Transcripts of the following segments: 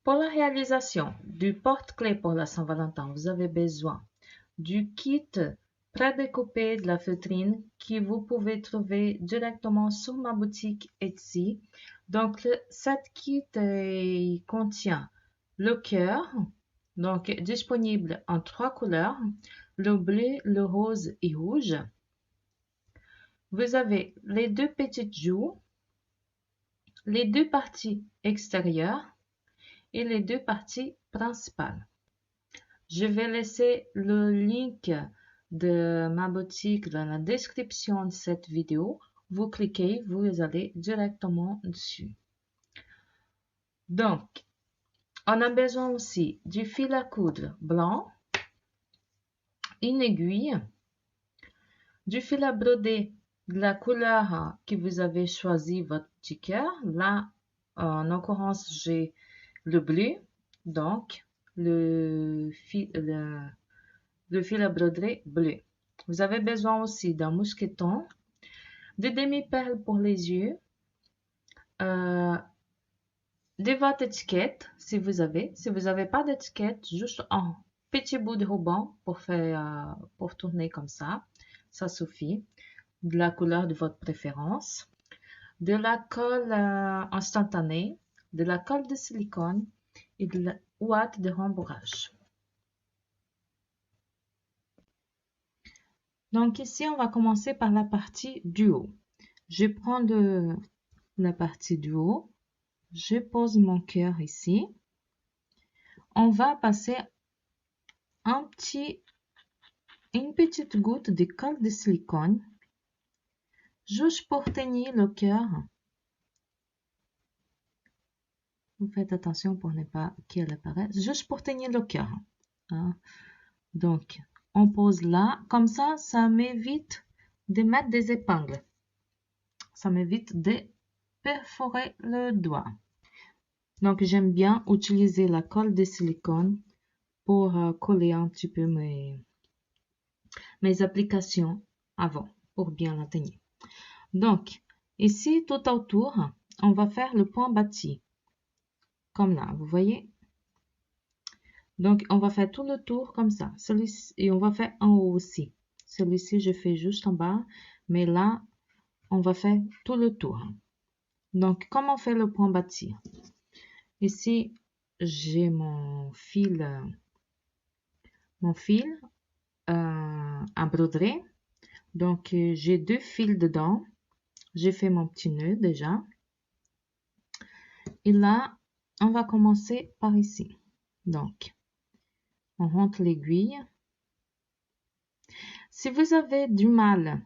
Pour la réalisation du porte-clés pour la Saint-Valentin, vous avez besoin du kit prédécoupé de la feutrine que vous pouvez trouver directement sur ma boutique Etsy. Donc, cette kit contient le cœur, donc disponible en 3 couleurs, le bleu, le rose et rouge. Vous avez les 2 petites joues, les 2 parties extérieures et les 2 parties principales. Je vais laisser le link de ma boutique dans la description de cette vidéo. Vous cliquez, vous allez directement dessus. Donc, on a besoin aussi du fil à coudre blanc, une aiguille, du fil à broder de la couleur que vous avez choisi votre petit cœur. Là, en l'occurrence, j'ai le bleu, donc le fil à broder bleu. Vous avez besoin aussi d'un mousqueton, de demi-perles pour les yeux, de votre étiquette si vous avez. Si vous n'avez pas d'étiquette, juste un petit bout de ruban pour tourner comme ça suffit. De la couleur de votre préférence, de la colle instantanée, de la colle de silicone et de la ouate de rembourrage. Donc ici, on va commencer par la partie du haut. Je prends la partie du haut, je pose mon cœur ici. On va passer une petite goutte de colle de silicone juste pour tenir le cœur. Vous faites attention pour ne pas qu'il apparaisse, juste pour tenir le cœur. Donc, on pose là, comme ça m'évite de mettre des épingles. Ça m'évite de perforer le doigt. Donc, j'aime bien utiliser la colle de silicone pour coller un petit peu mes applications avant, pour bien la tenir. Donc, ici, tout autour, on va faire le point bâti. Comme là, vous voyez? Donc, on va faire tout le tour comme ça. Celui-ci, et on va faire en haut aussi. Celui-ci, je fais juste en bas. Mais là, on va faire tout le tour. Donc, comment on fait le point bâti? Ici, j'ai mon fil à broder. Donc, j'ai 2 fils dedans. J'ai fait mon petit nœud déjà. Et là, on va commencer par ici. Donc, on rentre l'aiguille. Si vous avez du mal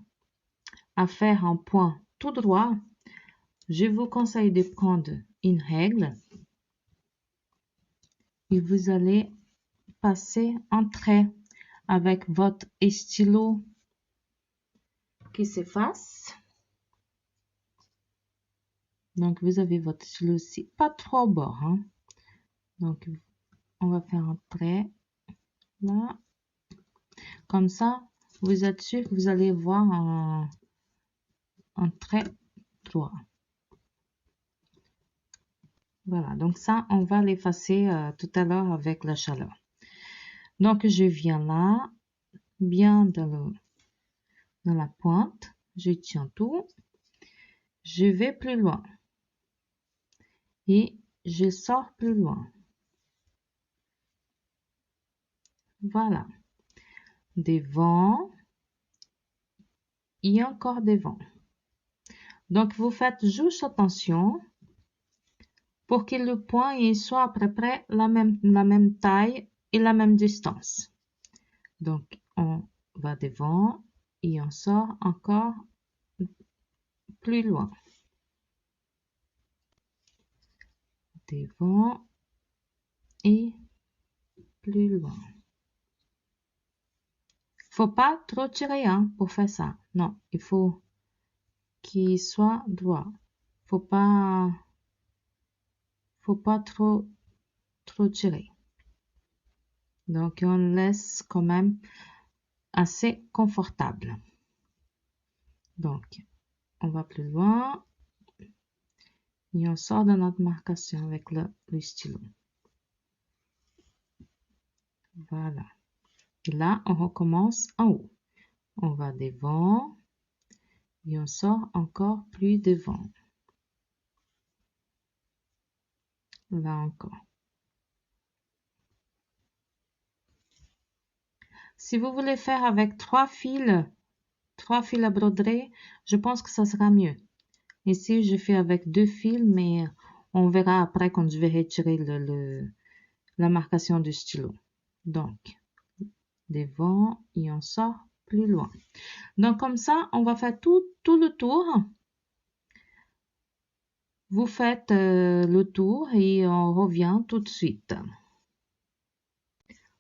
à faire un point tout droit, je vous conseille de prendre une règle et vous allez passer un trait avec votre stylo qui s'efface. Donc, vous avez votre stylo aussi, pas trop au bord. Donc, on va faire un trait là. Comme ça, vous êtes sûr que vous allez voir un trait droit. Voilà, donc ça, on va l'effacer tout à l'heure avec la chaleur. Donc, je viens là, bien dans la pointe, je tiens tout, je vais plus loin et je sors plus loin. Voilà, devant et encore devant. Donc, vous faites juste attention pour que le point il soit à peu près la même taille et la même distance. Donc, on va devant et on sort encore plus loin. Devant et plus loin. Faut pas trop tirer pour faire ça. Non, il faut qu'il soit droit. Faut pas trop tirer. Donc, on laisse quand même assez confortable. Donc, on va plus loin et on sort de notre marcation avec le stylo. Voilà. Et là, on recommence en haut. On va devant et on sort encore plus devant. Là encore. Si vous voulez faire avec 3 fils à broderie, je pense que ça sera mieux. Ici, je fais avec 2 fils, mais on verra après quand je vais retirer la marcation du stylo. Donc, devant et on sort plus loin. Donc, comme ça, on va faire tout le tour. Vous faites le tour et on revient tout de suite.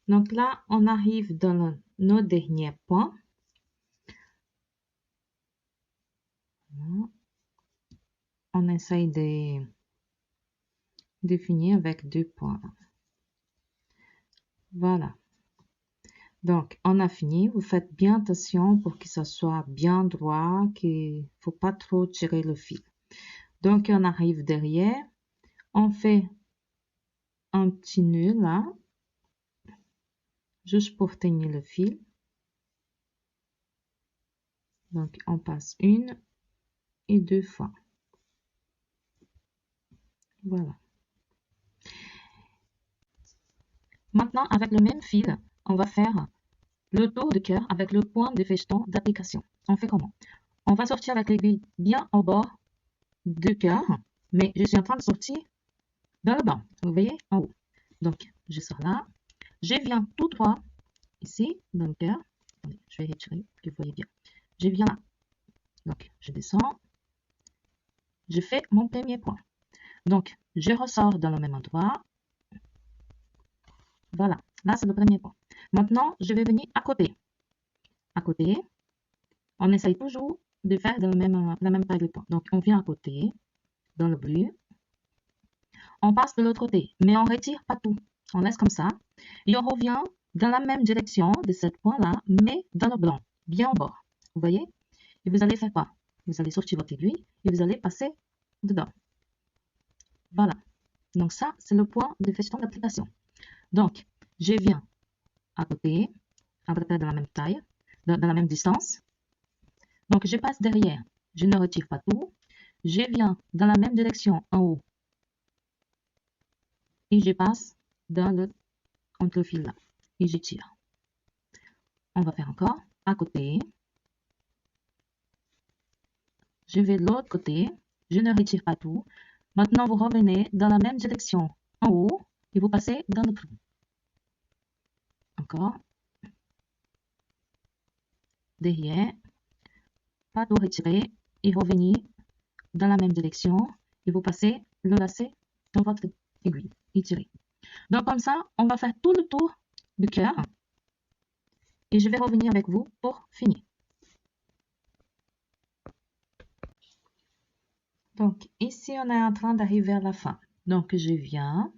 Donc là, on arrive dans nos derniers points. On essaye de finir avec 2 points. Voilà. Donc, on a fini. Vous faites bien attention pour que ça soit bien droit, qu'il ne faut pas trop tirer le fil. Donc, on arrive derrière. On fait un petit nœud là, juste pour tenir le fil. Donc, on passe 1 et 2 fois. Voilà. Maintenant, avec le même fil, on va faire le tour de cœur avec le point de feston d'application. On fait comment? On va sortir avec l'aiguille bien au bord du cœur, mais je suis en train de sortir dans le bas. Vous voyez, en haut. Donc, je sors là. Je viens tout droit ici, dans le cœur. Je vais retirer, que vous voyez bien. Je viens là. Donc, je descends. Je fais mon premier point. Donc, je ressors dans le même endroit. Voilà. Là, c'est le premier point. Maintenant, je vais venir à côté. À côté, on essaye toujours de faire dans la même taille de point. Donc, on vient à côté, dans le bleu. On passe de l'autre côté, mais on ne retire pas tout. On laisse comme ça. Et on revient dans la même direction de ce point-là, mais dans le blanc, bien au bord. Vous voyez? Et vous allez faire quoi? Vous allez sortir votre aiguille et vous allez passer dedans. Voilà. Donc ça, c'est le point de feston d'application. Donc, je viens à côté, à peu près de la même taille, dans la même distance. Donc, je passe derrière. Je ne retire pas tout. Je viens dans la même direction en haut. Et je passe entre le fil là. Et je tire. On va faire encore à côté. Je vais de l'autre côté. Je ne retire pas tout. Maintenant, vous revenez dans la même direction en haut et vous passez dans le trou. Encore. Derrière. Pas tout retirer et revenir dans la même direction et vous passez le lacet dans votre aiguille et tirez. Donc comme ça, on va faire tout le tour du cœur et je vais revenir avec vous pour finir. Donc ici, on est en train d'arriver à la fin. Donc je viens,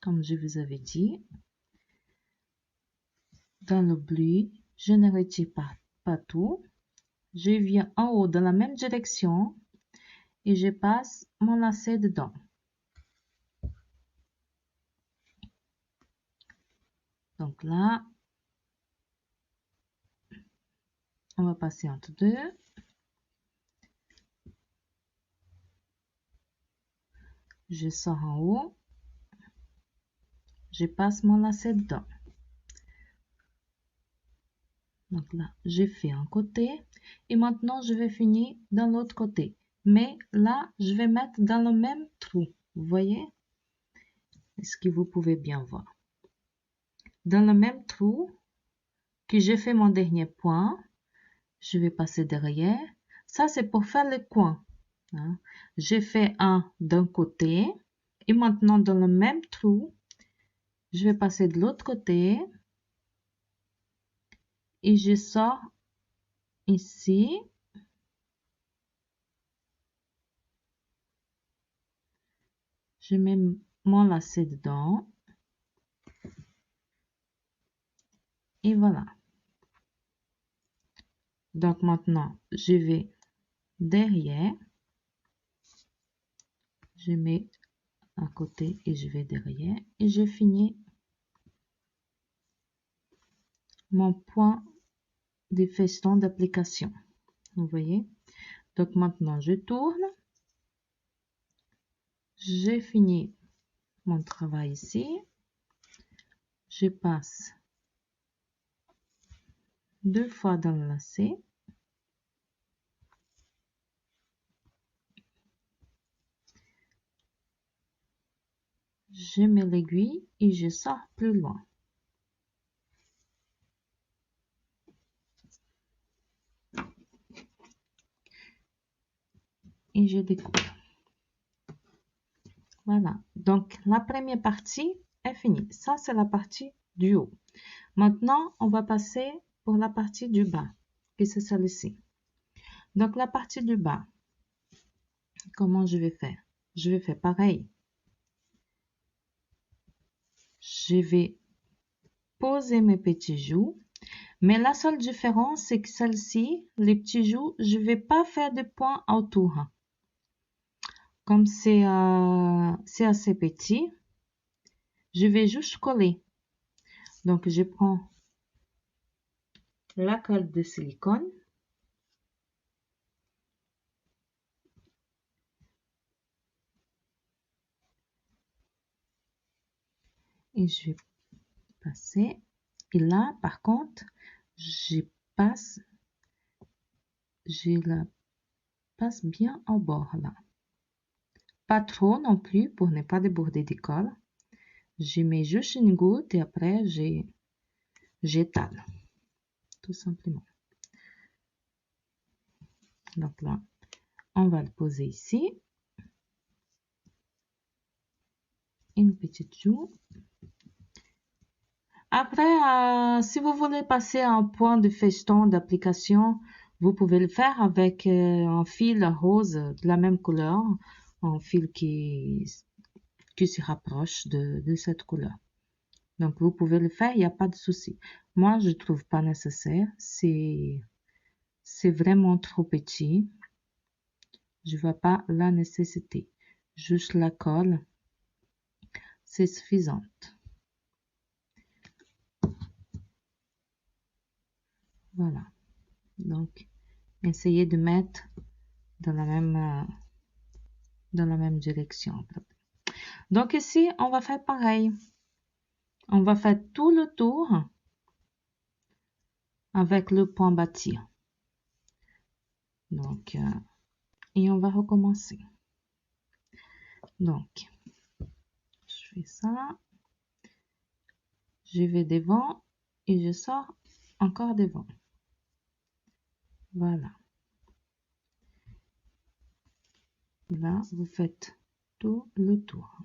comme je vous avais dit, dans le bleu, je ne retire pas tout. Je viens en haut dans la même direction et je passe mon lacet dedans. Donc là, on va passer entre deux. Je sors en haut. Je passe mon lacet dedans. Donc là, j'ai fait un côté. Et maintenant, je vais finir dans l'autre côté. Mais là, je vais mettre dans le même trou. Vous voyez? Est-ce que vous pouvez bien voir? Dans le même trou que j'ai fait mon dernier point, je vais passer derrière. Ça, c'est pour faire le coin. Hein? J'ai fait un d'un côté. Et maintenant, dans le même trou, je vais passer de l'autre côté. Et je sors ici. Je mets mon lacet dedans. Et voilà. Donc maintenant, je vais derrière. Je mets à côté et je vais derrière. Et je finis mon point de feston d'application. Vous voyez? Donc maintenant, je tourne. J'ai fini mon travail ici. Je passe 2 fois dans le lacet. Je mets l'aiguille et je sors plus loin. Et je découpe. Voilà. Donc, la première partie est finie. Ça, c'est la partie du haut. Maintenant, on va passer pour la partie du bas, que c'est celle-ci. Donc, la partie du bas, comment je vais faire? Je vais faire pareil. Je vais poser mes petits jougs. Mais la seule différence, c'est que celle-ci, les petits jougs, je vais pas faire de points autour. Comme c'est assez petit, je vais juste coller. Donc, je prends la colle de silicone. Et je vais passer. Et là, par contre, je la passe bien au bord là. Pas trop non plus pour ne pas déborder de colle. Je mets juste une goutte et après j'étale. Tout simplement. Donc là, on va le poser ici. Une petite joue. Après, si vous voulez passer un point de feston d'application, vous pouvez le faire avec un fil rose de la même couleur, un fil qui se rapproche de cette couleur. Donc, vous pouvez le faire, il n'y a pas de souci. Moi, je trouve pas nécessaire. C'est vraiment trop petit. Je vois pas la nécessité. Juste la colle, c'est suffisante. Voilà. Donc, essayez de mettre dans la même direction. Donc ici, on va faire pareil. On va faire tout le tour avec le point bâti. Donc, et on va recommencer. Donc, je fais ça. Je vais devant et je sors encore devant. Voilà. Là, vous faites tout le tour.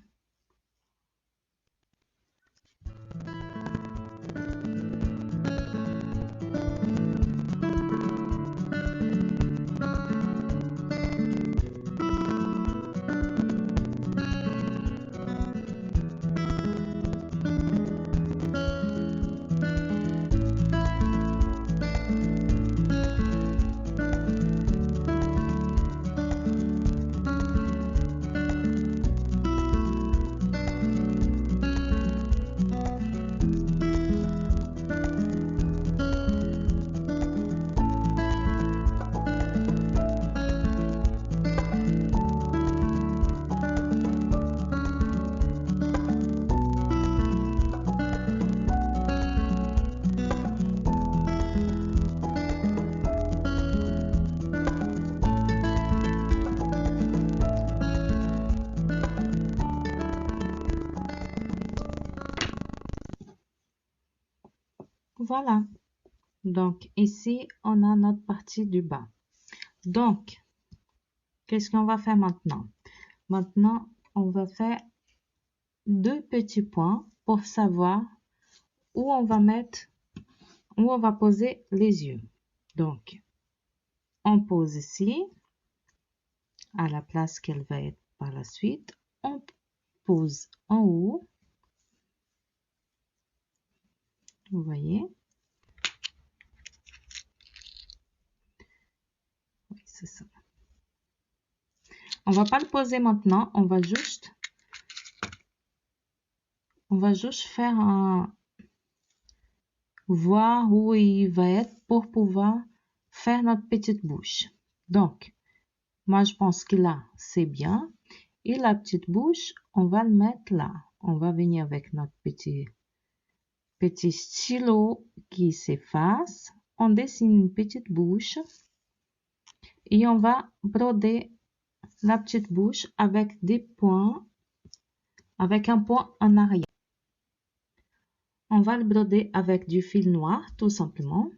Voilà. Donc, ici, on a notre partie du bas. Donc, qu'est-ce qu'on va faire maintenant? Maintenant, on va faire 2 petits points pour savoir où on va poser les yeux. Donc, on pose ici, à la place qu'elle va être par la suite. On pose en haut. Vous voyez? Oui, c'est ça. On va pas le poser maintenant, on va juste faire voir où il va être pour pouvoir faire notre petite bouche. Donc, moi, je pense que là, c'est bien. Et la petite bouche, on va le mettre là. On va venir avec notre petit stylo qui s'efface. On dessine une petite bouche et on va broder la petite bouche avec des points, avec un point en arrière. On va le broder avec du fil noir, tout simplement.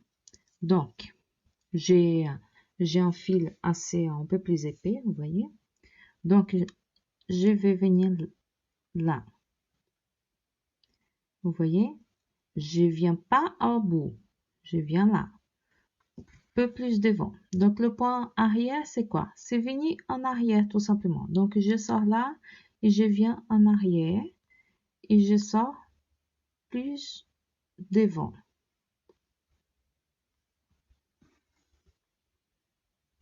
Donc, j'ai un fil assez un peu plus épais, vous voyez. Donc, je vais venir là. Vous voyez, je viens pas au bout, je viens là. Peu plus devant. Donc, le point arrière, c'est quoi? C'est venir en arrière, tout simplement. Donc, je sors là et je viens en arrière et je sors plus devant.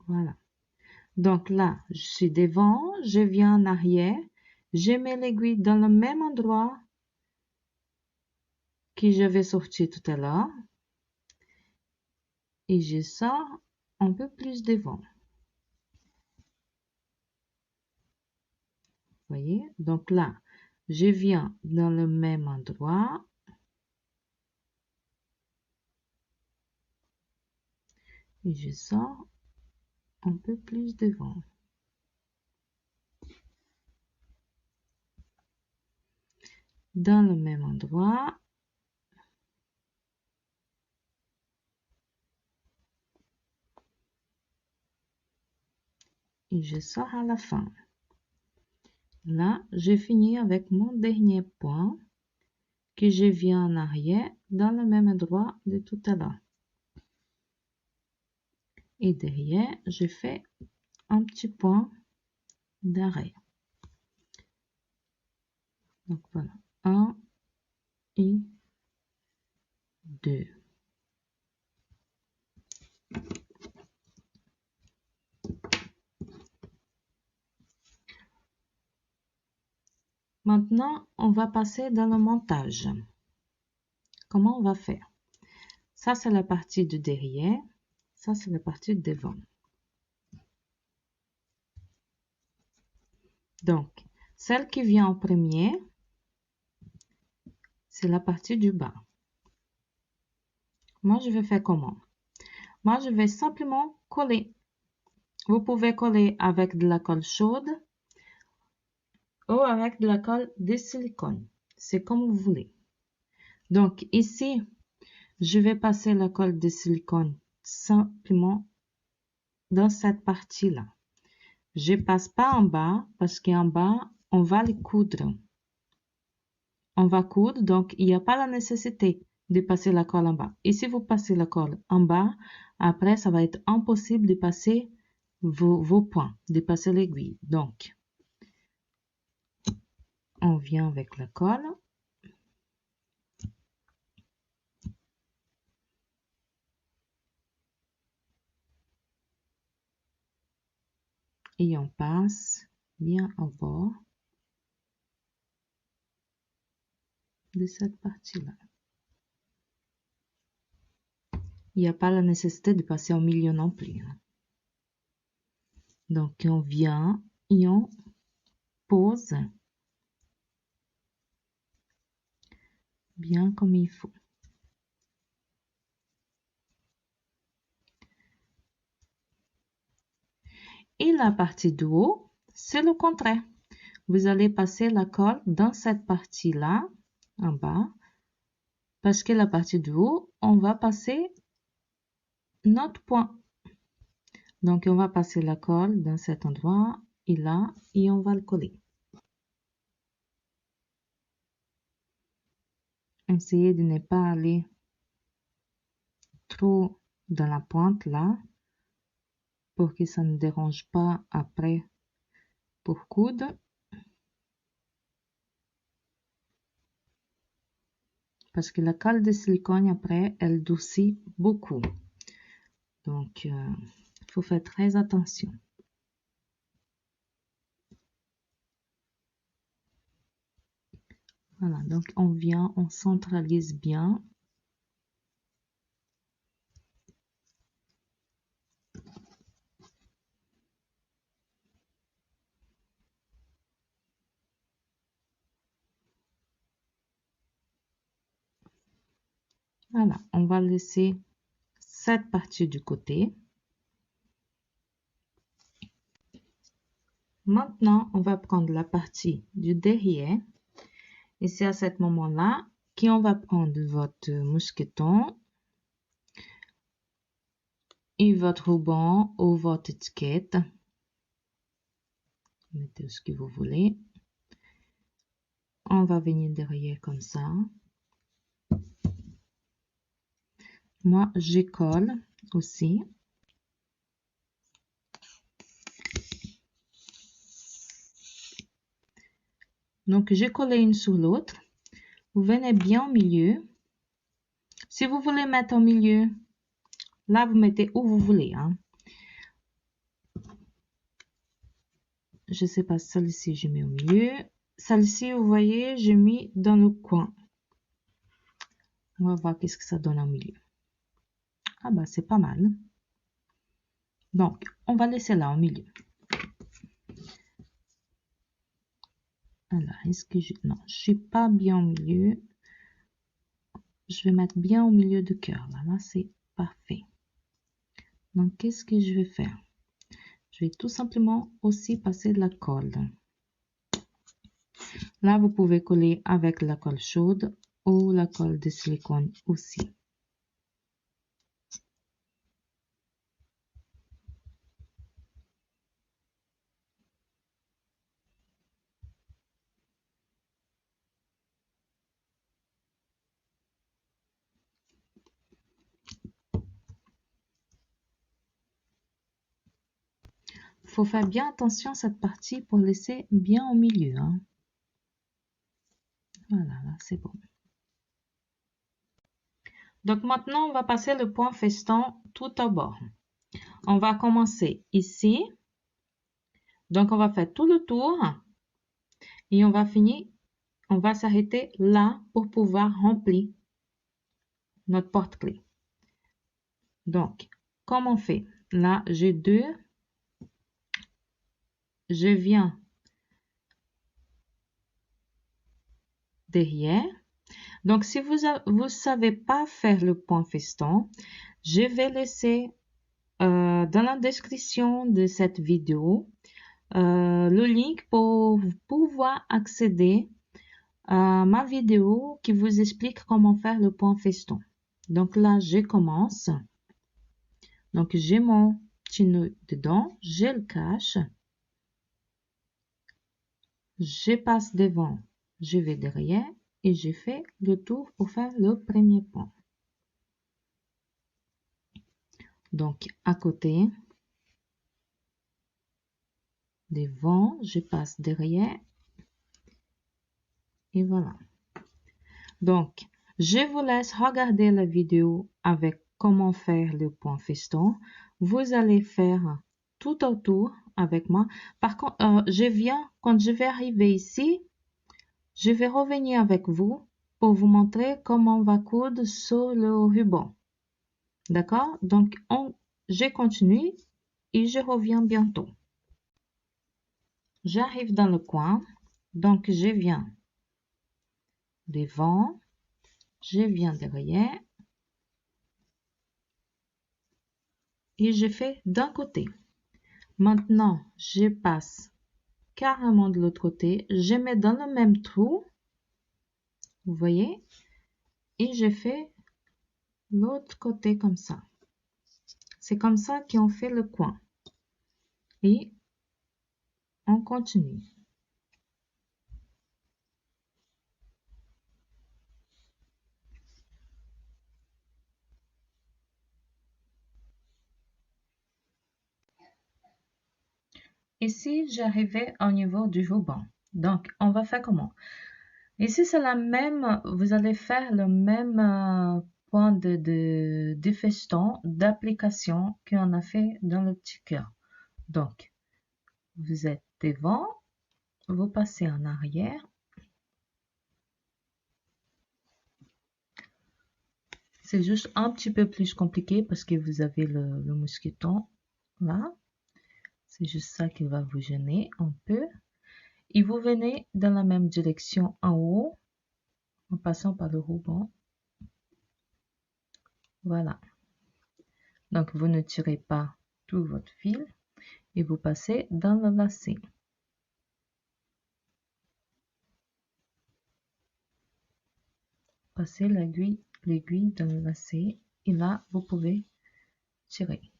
Voilà. Donc là, je suis devant, je viens en arrière, je mets l'aiguille dans le même endroit que j'avais sorti tout à l'heure et je sors un peu plus devant. Voyez? Donc là, je viens dans le même endroit et je sors un peu plus devant. Dans le même endroit, et je sors à la fin. Là, j'ai fini avec mon dernier point que je viens en arrière dans le même endroit de tout à l'heure. Et derrière, je fais un petit point d'arrêt. Donc voilà, 1 et 2. Maintenant, on va passer dans le montage. Comment on va faire? Ça, c'est la partie de derrière. Ça, c'est la partie de devant. Donc, celle qui vient en premier, c'est la partie du bas. Moi, je vais faire comment? Moi, je vais simplement coller. Vous pouvez coller avec de la colle chaude ou avec de la colle de silicone. C'est comme vous voulez. Donc, ici, je vais passer la colle de silicone simplement dans cette partie-là. Je passe pas en bas parce qu'en bas, on va les coudre. On va coudre, donc il n'y a pas la nécessité de passer la colle en bas. Et si vous passez la colle en bas, après, ça va être impossible de passer vos points, de passer l'aiguille. Donc, on vient avec la colle. Et on passe bien au bord de cette partie-là. Il n'y a pas la nécessité de passer au milieu non plus. Donc, on vient et on pose bien comme il faut. Et la partie du haut, c'est le contraire. Vous allez passer la colle dans cette partie-là, en bas, parce que la partie du haut, on va passer notre point. Donc, on va passer la colle dans cet endroit et là, et on va le coller. Essayez de ne pas aller trop dans la pointe là, pour que ça ne dérange pas après pour coudre. Parce que la colle de silicone après, elle durcit beaucoup. Donc, il faut faire très attention. Voilà, donc on vient, on centralise bien. Voilà, on va laisser cette partie du côté. Maintenant, on va prendre la partie du derrière. Et c'est à ce moment-là qu'on va prendre votre mousqueton et votre ruban ou votre étiquette. Mettez ce que vous voulez. On va venir derrière comme ça. Moi, je colle aussi. Donc, j'ai collé une sur l'autre. Vous venez bien au milieu. Si vous voulez mettre au milieu, là, vous mettez où vous voulez. Hein. Je sais pas, celle-ci, je mets au milieu. Celle-ci, vous voyez, j'ai mis dans le coin. On va voir qu'est-ce que ça donne au milieu. Ah bah, c'est pas mal. Donc, on va laisser là au milieu. Alors, est-ce que je... Non, je suis pas bien au milieu. Je vais mettre bien au milieu du cœur. Là, c'est parfait. Donc, qu'est-ce que je vais faire? Je vais tout simplement aussi passer de la colle. Là, vous pouvez coller avec la colle chaude ou la colle de silicone aussi. Faut faire bien attention à cette partie pour laisser bien au milieu. Hein. Voilà, là, c'est bon. Donc maintenant, on va passer le point feston tout au bord. On va commencer ici. Donc, on va faire tout le tour. Et on va finir, on va s'arrêter là pour pouvoir remplir notre porte-clés. Donc, comme on fait? Là, j'ai 2. Je viens derrière. Donc, si vous ne savez pas faire le point feston, je vais laisser dans la description de cette vidéo le link pour pouvoir accéder à ma vidéo qui vous explique comment faire le point feston. Donc là, je commence. Donc, j'ai mon petit nœud dedans, je le cache. Je passe devant, je vais derrière et je fais le tour pour faire le premier point. Donc, à côté, devant, je passe derrière et voilà. Donc, je vous laisse regarder la vidéo avec comment faire le point feston. Vous allez faire tout autour avec moi. Par contre, quand je vais arriver ici, je vais revenir avec vous pour vous montrer comment on va coudre sur le ruban. D'accord? Donc, je continue et je reviens bientôt. J'arrive dans le coin. Donc, je viens devant. Je viens derrière. Et je fais d'un côté. Maintenant, je passe carrément de l'autre côté. Je mets dans le même trou. Vous voyez? Et je fais l'autre côté comme ça. C'est comme ça qu'on fait le coin. Et on continue. Ici, j'arrivais au niveau du ruban. Donc, on va faire comment? Ici, c'est la même, vous allez faire le même point de feston, d'application qu'on a fait dans le petit cœur. Donc, vous êtes devant, vous passez en arrière. C'est juste un petit peu plus compliqué parce que vous avez le mousqueton là. C'est juste ça qui va vous gêner un peu. Et vous venez dans la même direction en haut, en passant par le ruban. Voilà. Donc, vous ne tirez pas tout votre fil et vous passez dans le lacet. Passez l'aiguille dans le lacet et là, vous pouvez tirer.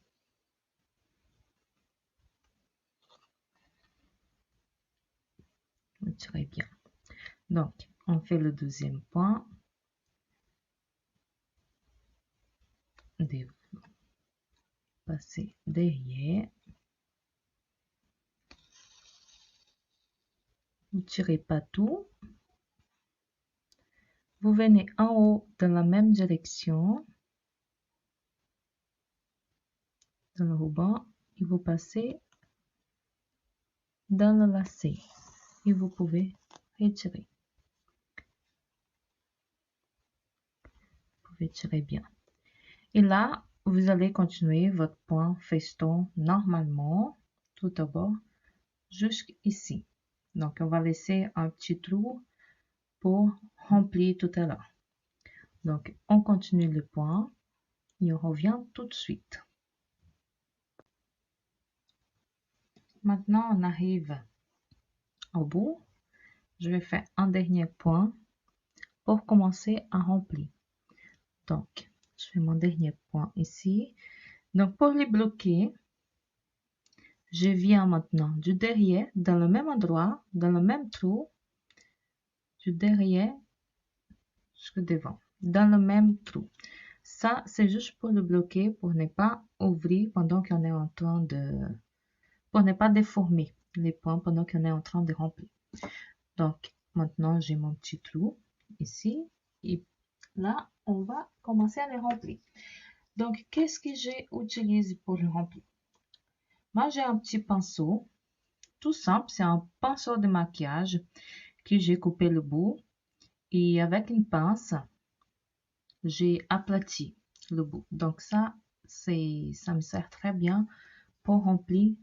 Vous tirez bien. Donc, on fait le deuxième point. Passez derrière. Vous ne tirez pas tout. Vous venez en haut dans la même direction, dans le ruban, et vous passez dans le lacet. Et vous pouvez retirer. Vous pouvez tirer bien. Et là, vous allez continuer votre point feston normalement, tout d'abord, jusqu'ici. Donc, on va laisser un petit trou pour remplir tout à l'heure. Donc, on continue le point et on revient tout de suite. Maintenant, on arrive au bout. Je vais faire un dernier point pour commencer à remplir. Donc, je fais mon dernier point ici. Donc, pour les bloquer, je viens maintenant du derrière, dans le même endroit, dans le même trou, du derrière jusqu'au devant, dans le même trou. Ça, c'est juste pour le bloquer, pour ne pas ouvrir pendant qu'on est en train de... pour ne pas déformer les points pendant qu'on est en train de remplir. Donc, maintenant, j'ai mon petit trou ici. Et là, on va commencer à les remplir. Donc, qu'est-ce que j'utilise pour le remplir? Moi, j'ai un petit pinceau. Tout simple, c'est un pinceau de maquillage que j'ai coupé le bout. Et avec une pince, j'ai aplati le bout. Donc, ça me sert très bien pour remplir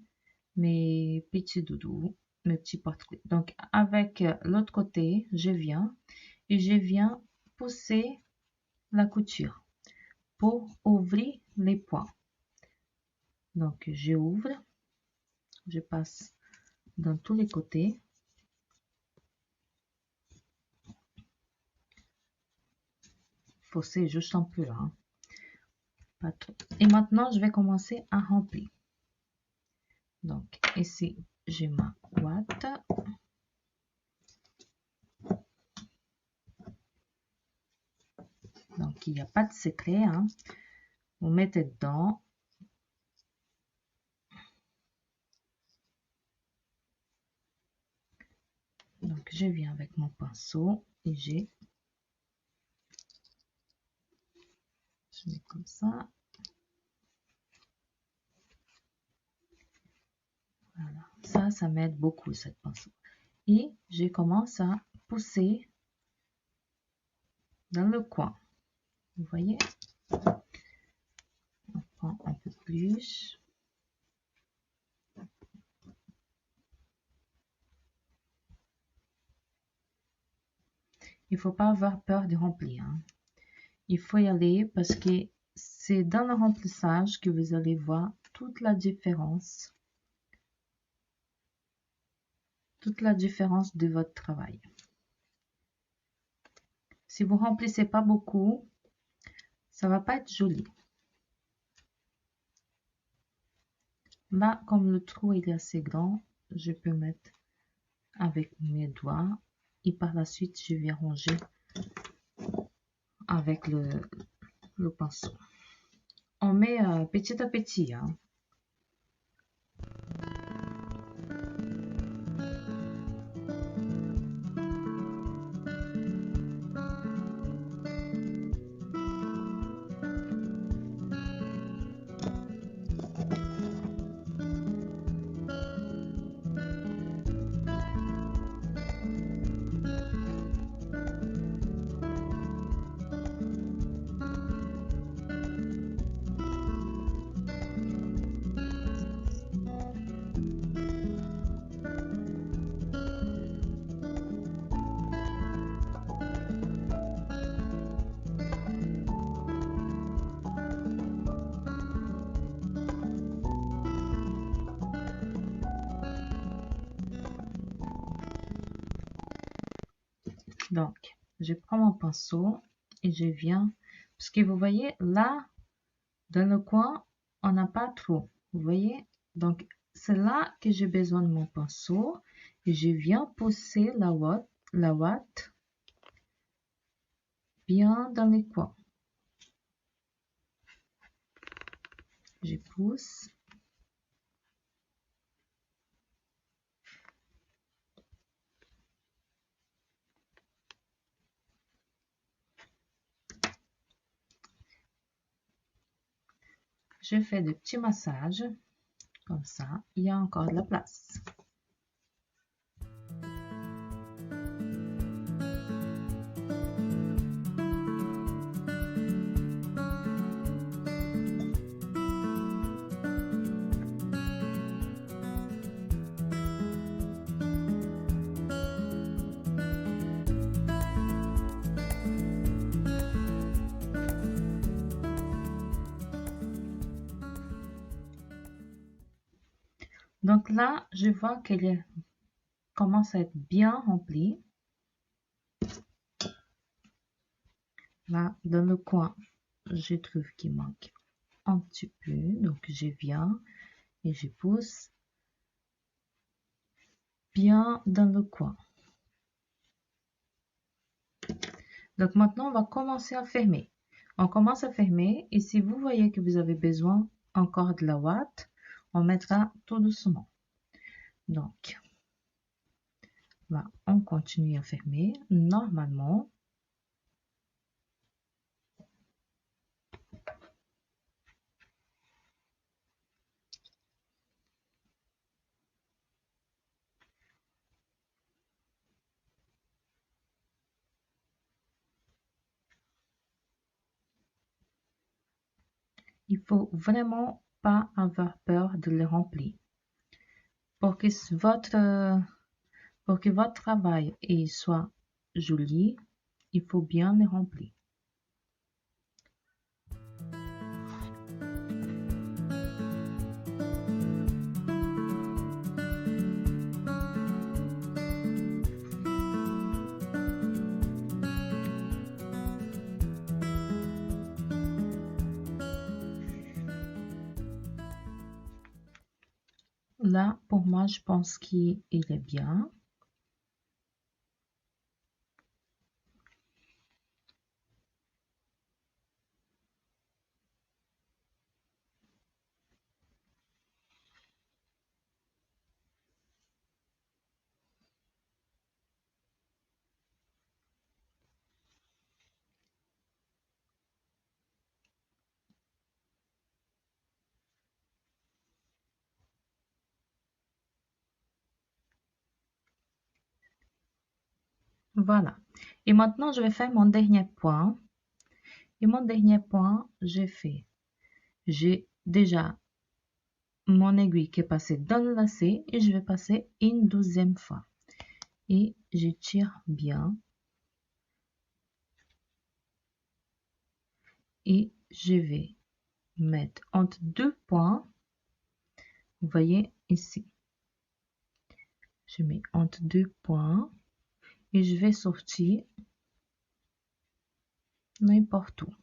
mes petits doudous, mes petits porte-clés. Donc, avec l'autre côté, je viens pousser la couture pour ouvrir les points. Donc, je ouvre, je passe dans tous les côtés. Forcer juste un peu là, hein. Pas trop. Et maintenant, je vais commencer à remplir. Donc, ici, j'ai ma boîte. Donc, il n'y a pas de secret, hein. Vous mettez dedans. Donc, je viens avec mon pinceau et je mets comme ça. Voilà. Ça m'aide beaucoup, cette pinceau. Et je commence à pousser dans le coin. Vous voyez? On prend un peu plus. Il ne faut pas avoir peur de remplir, hein. Il faut y aller parce que c'est dans le remplissage que vous allez voir toute la différence de votre travail. Si vous remplissez pas beaucoup, ça va pas être joli. Là, comme le trou est assez grand, je peux mettre avec mes doigts et par la suite, je vais ranger avec le pinceau. On met petit à petit, hein. Donc, je prends mon pinceau et je viens, parce que vous voyez, là, dans le coin, on n'a pas trop. Vous voyez? Donc, c'est là que j'ai besoin de mon pinceau. Et je viens pousser la ouate bien dans les coins. Je pousse. Je fais des petits massages. Comme ça, il y a encore de la place. Donc là, je vois qu'elle commence à être bien remplie. Là, dans le coin, je trouve qu'il manque un petit peu. Donc, je viens et je pousse bien dans le coin. Donc, maintenant, on va commencer à fermer. On commence à fermer et si vous voyez que vous avez besoin encore de la ouate, on mettra tout doucement. Donc, là, on continue à fermer normalement. Il faut vraiment pas avoir peur de les remplir. Pour que votre travail soit joli, il faut bien les remplir. Là, pour moi, je pense qu'il est bien. Voilà. Et maintenant, je vais faire mon dernier point. Et mon dernier point, j'ai déjà mon aiguille qui est passée dans le lacet et je vais passer une deuxième fois. Et je tire bien. Et je vais mettre entre deux points. Vous voyez ici. Je mets entre deux points et je vais sortir n'importe où.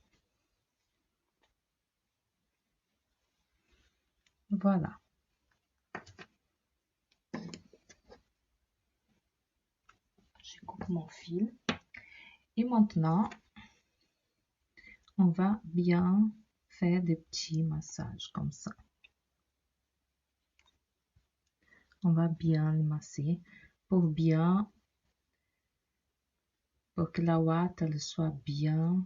Voilà. Je coupe mon fil. Et maintenant, on va bien faire des petits massages comme ça. On va bien le masser pour que la ouate elle soit bien.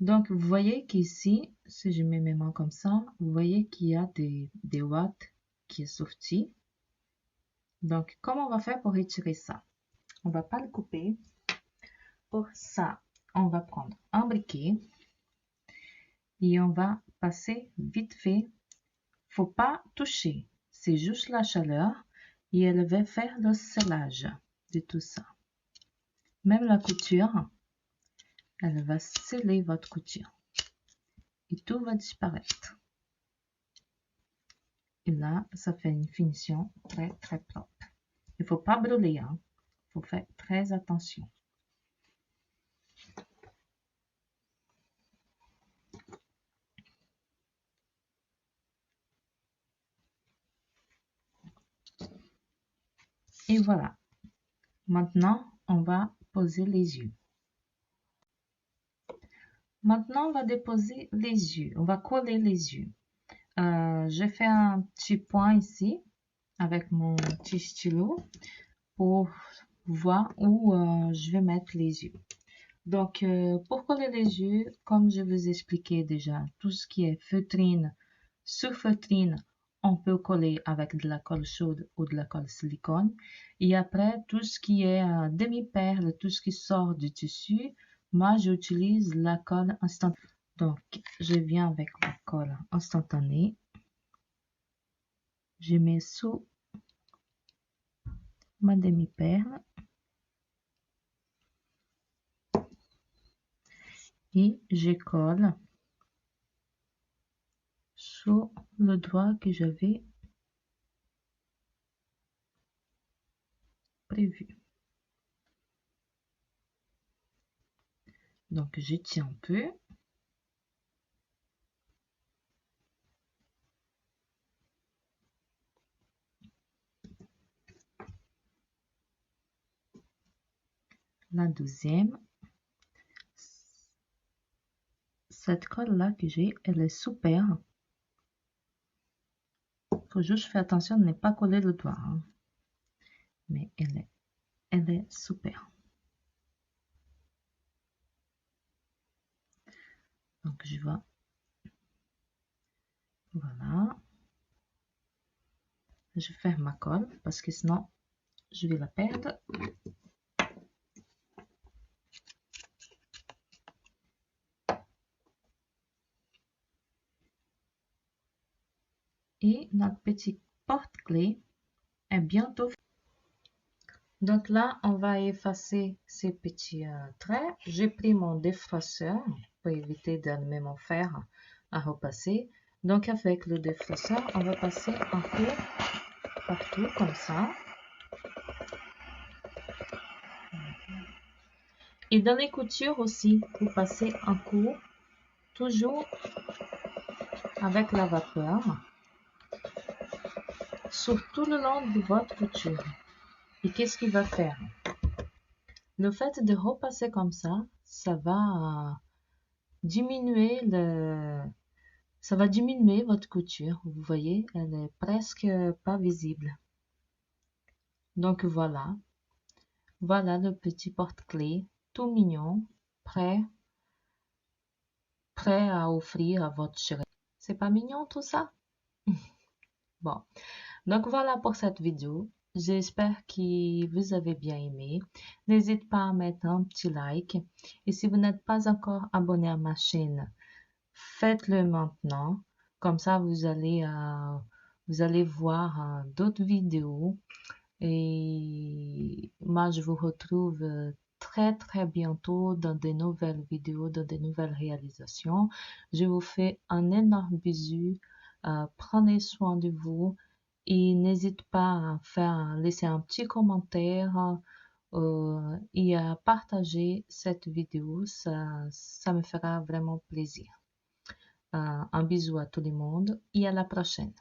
Donc, vous voyez qu'ici, si je mets mes mains comme ça, vous voyez qu'il y a des ouates qui est sorti. Donc, comment on va faire pour retirer ça? On va pas le couper. Pour ça, on va prendre un briquet et on va passer vite fait. Faut pas toucher. C'est juste la chaleur et elle va faire le scellage de tout ça. Même la couture, elle va sceller votre couture. Et tout va disparaître. Et là, ça fait une finition très, très propre. Il ne faut pas brûler, hein. Il faut faire très attention. Et voilà. Maintenant, on va poser les yeux. Maintenant, on va déposer les yeux. On va coller les yeux. Je fais un petit point ici avec mon petit stylo pour voir où je vais mettre les yeux. Donc, pour coller les yeux, comme je vous expliquais déjà, tout ce qui est feutrine, sur feutrine, on peut coller avec de la colle chaude ou de la colle silicone. Et après, tout ce qui est demi-perle, tout ce qui sort du tissu, moi, j'utilise la colle instantanée. Donc, je viens avec la colle instantanée. Je mets sous ma demi-perle. Et je colle sur le doigt que j'avais prévu. Donc, je tiens un peu. La deuxième. Cette colle-là que j'ai, elle est super. Faut juste faire attention de ne pas coller le doigt, hein. Mais elle est super. Donc, je vais... Voilà. Je ferme ma colle parce que sinon, je vais la perdre. Et notre petit porte-clés est bientôt fait. Donc là, on va effacer ces petits traits. J'ai pris mon défraceur pour éviter d'allumer mon fer à repasser. Donc avec le défraceur, on va passer un coup partout comme ça. Et dans les coutures aussi, vous passez un coup toujours avec la vapeur sur tout le long de votre couture. Et qu'est-ce qu'il va faire? Le fait de repasser comme ça va diminuer votre couture. Vous voyez, elle est presque pas visible. Donc voilà le petit porte-clés tout mignon, prêt à offrir à votre chérie. C'est pas mignon tout ça? Bon, donc voilà pour cette vidéo. J'espère que vous avez bien aimé. N'hésitez pas à mettre un petit like. Et si vous n'êtes pas encore abonné à ma chaîne, faites-le maintenant. Comme ça, vous allez voir d'autres vidéos. Et moi, je vous retrouve très très bientôt dans de nouvelles vidéos, dans de nouvelles réalisations. Je vous fais un énorme bisou. Prenez soin de vous et n'hésitez pas à laisser un petit commentaire et à partager cette vidéo. Ça me fera vraiment plaisir. Un bisou à tout le monde et à la prochaine.